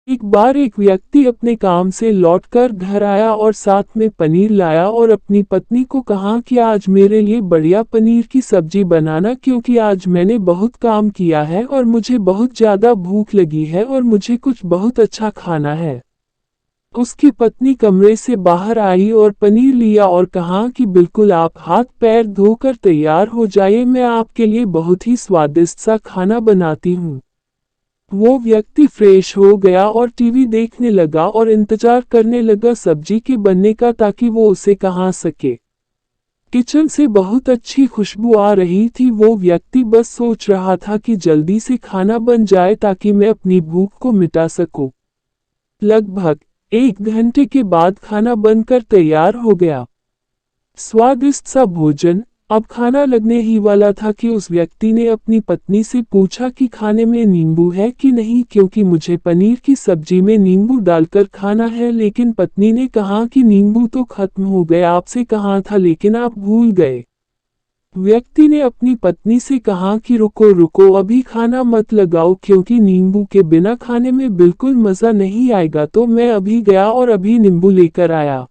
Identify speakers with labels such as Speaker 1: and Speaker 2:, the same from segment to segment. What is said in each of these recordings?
Speaker 1: एक बार एक व्यक्ति अपने काम से लौटकर घर आया और साथ में पनीर लाया और अपनी पत्नी को कहा कि आज मेरे लिए बढ़िया पनीर की सब्जी बनाना, क्योंकि आज मैंने बहुत काम किया है और मुझे बहुत ज्यादा भूख लगी है और मुझे कुछ बहुत अच्छा खाना है। उसकी पत्नी कमरे से बाहर आई और पनीर लिया और कहा कि बिल्कुल आप हाथ पैर धोकर तैयार हो जाइए, मैं आपके लिए बहुत ही स्वादिष्ट सा खाना बनाती हूँ। वो व्यक्ति फ्रेश हो गया और टीवी देखने लगा और इंतजार करने लगा सब्जी के बनने का, ताकि वो उसे खा सके। किचन से बहुत अच्छी खुशबू आ रही थी। वो व्यक्ति बस सोच रहा था कि जल्दी से खाना बन जाए ताकि मैं अपनी भूख को मिटा सकूं। लगभग 1 घंटे के बाद खाना बनकर तैयार हो गया। स्वादिष्ट सा भोजन अब खाना लगने ही वाला था कि उस व्यक्ति ने अपनी पत्नी से पूछा कि खाने में नींबू है कि नहीं, क्योंकि मुझे पनीर की सब्जी में नींबू डालकर खाना है। लेकिन पत्नी ने कहा कि नींबू तो खत्म हो गए, आपसे कहा था लेकिन आप भूल गए। व्यक्ति ने अपनी पत्नी से कहा कि रुको रुको, अभी खाना मत लगाओ, क्योंकि नींबू के बिना खाने में बिल्कुल मजा नहीं आएगा। तो मैं अभी गया और अभी नींबू लेकर आया।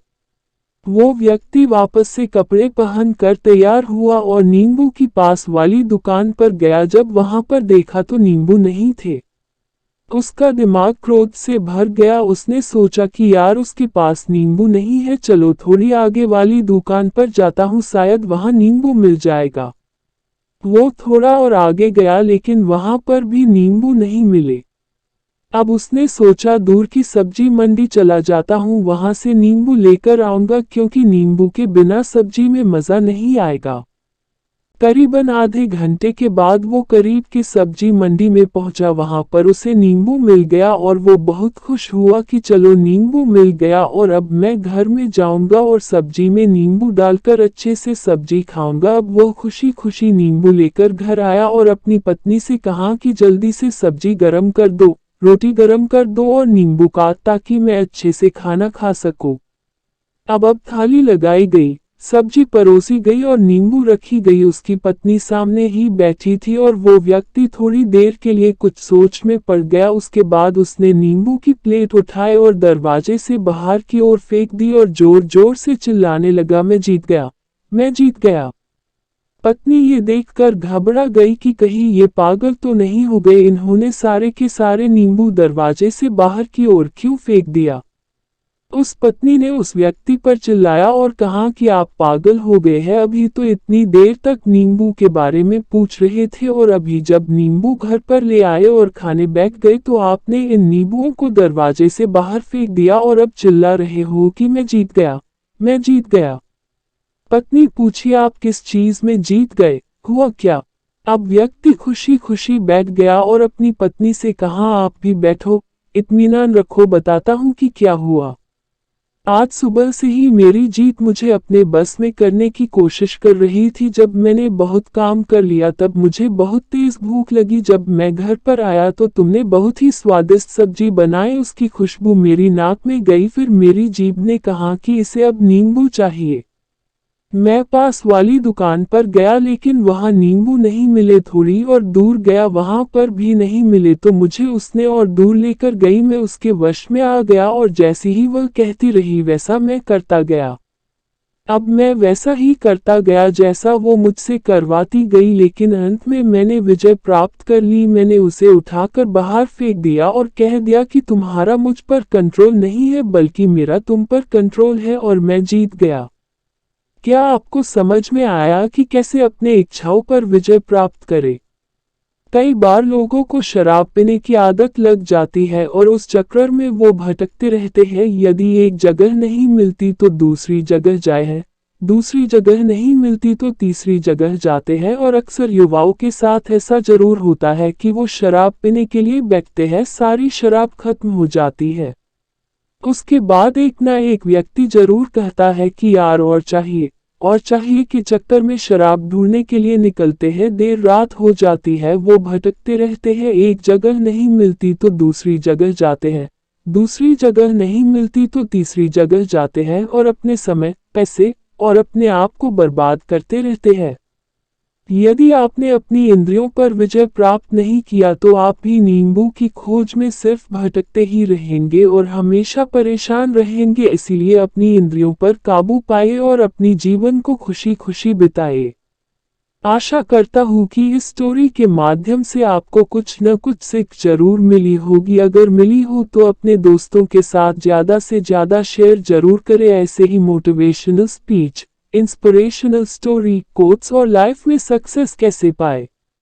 Speaker 1: वो व्यक्ति वापस से कपड़े पहनकर तैयार हुआ और नींबू की पास वाली दुकान पर गया। जब वहां पर देखा तो नींबू नहीं थे। उसका दिमाग क्रोध से भर गया। उसने सोचा कि यार उसके पास नींबू नहीं है, चलो थोड़ी आगे वाली दुकान पर जाता हूँ, शायद वहां नींबू मिल जाएगा। वो थोड़ा और आगे गया लेकिन वहां पर भी नींबू नहीं मिले। अब उसने सोचा दूर की सब्जी मंडी चला जाता हूँ, वहां से नींबू लेकर आऊंगा, क्योंकि नींबू के बिना सब्जी में मजा नहीं आएगा। करीबन आधे घंटे के बाद वो करीब की सब्जी मंडी में पहुंचा। वहां पर उसे नींबू मिल गया और वो बहुत खुश हुआ कि चलो नींबू मिल गया और अब मैं घर में जाऊंगा और सब्जी में नींबू डालकर अच्छे से सब्जी खाऊंगा। अब वो खुशी खुशी नींबू लेकर घर आया और अपनी पत्नी से कहा कि जल्दी से सब्जी गर्म कर दो, रोटी गर्म कर दो और नींबू काट, ताकि मैं अच्छे से खाना खा सकूं। अब थाली लगाई गई, सब्जी परोसी गई और नींबू रखी गई। उसकी पत्नी सामने ही बैठी थी और वो व्यक्ति थोड़ी देर के लिए कुछ सोच में पड़ गया। उसके बाद उसने नींबू की प्लेट उठाई और दरवाजे से बाहर की ओर फेंक दी और जोर जोर से चिल्लाने लगा, मैं जीत गया, मैं जीत गया। पत्नी ये देखकर घबरा गई कि कहीं ये पागल तो नहीं हो गए, इन्होंने सारे के सारे नींबू दरवाजे से बाहर की ओर क्यों फेंक दिया। उस पत्नी ने उस व्यक्ति पर चिल्लाया और कहा कि आप पागल हो गए हैं, अभी तो इतनी देर तक नींबू के बारे में पूछ रहे थे और अभी जब नींबू घर पर ले आए और खाने बैठ गए तो आपने इन नींबुओं को दरवाजे से बाहर फेंक दिया और अब चिल्ला रहे हो कि मैं जीत गया, मैं जीत गया। पत्नी पूछी, आप किस चीज में जीत गए, हुआ क्या। अब व्यक्ति खुशी खुशी बैठ गया और अपनी पत्नी से कहा, आप भी बैठो, इत्मीनान रखो, बताता हूँ कि क्या हुआ। आज सुबह से ही मेरी जीत मुझे अपने बस में करने की कोशिश कर रही थी। जब मैंने बहुत काम कर लिया तब मुझे बहुत तेज भूख लगी। जब मैं घर पर आया तो तुमने बहुत ही स्वादिष्ट सब्जी बनाई, उसकी खुशबू मेरी नाक में गई। फिर मेरी जीभ ने कहा कि इसे अब नींबू चाहिए। मैं पास वाली दुकान पर गया लेकिन वहां नींबू नहीं मिले। थोड़ी और दूर गया, वहां पर भी नहीं मिले, तो मुझे उसने और दूर लेकर गई। मैं उसके वश में आ गया और जैसी ही वह कहती रही वैसा मैं करता गया। अब मैं वैसा ही करता गया जैसा वो मुझसे करवाती गई, लेकिन अंत में मैंने विजय प्राप्त कर ली। मैंने उसे उठाकर बाहर फेंक दिया और कह दिया कि तुम्हारा मुझ पर कंट्रोल नहीं है बल्कि मेरा तुम पर कंट्रोल है और मैं जीत गया। क्या आपको समझ में आया कि कैसे अपने इच्छाओं पर विजय प्राप्त करें? कई बार लोगों को शराब पीने की आदत लग जाती है और उस चक्कर में वो भटकते रहते हैं। यदि एक जगह नहीं मिलती तो दूसरी जगह जाए है, दूसरी जगह नहीं मिलती तो तीसरी जगह जाते हैं। और अक्सर युवाओं के साथ ऐसा जरूर होता है कि वो शराब पीने के लिए बैठते हैं, सारी शराब खत्म हो जाती है। उसके बाद एक ना एक व्यक्ति जरूर कहता है कि यार और चाहिए के चक्कर में शराब ढूंढने के लिए निकलते हैं। देर रात हो जाती है, वो भटकते रहते हैं, एक जगह नहीं मिलती तो दूसरी जगह जाते हैं, दूसरी जगह नहीं मिलती तो तीसरी जगह जाते हैं और अपने समय, पैसे और अपने आप को बर्बाद करते रहते हैं। यदि आपने अपनी इंद्रियों पर विजय प्राप्त नहीं किया तो आप भी नींबू की खोज में सिर्फ भटकते ही रहेंगे और हमेशा परेशान रहेंगे। इसीलिए अपनी इंद्रियों पर काबू पाए और अपनी जीवन को खुशी खुशी बिताए। आशा करता हूँ कि इस स्टोरी के माध्यम से आपको कुछ न कुछ सीख जरूर मिली होगी। अगर मिली हो तो अपने दोस्तों के साथ ज़्यादा से ज़्यादा शेयर जरूर करें। ऐसे ही motivational speech, inspirational story, quotes और लाइफ में सक्सेस कैसे पाए।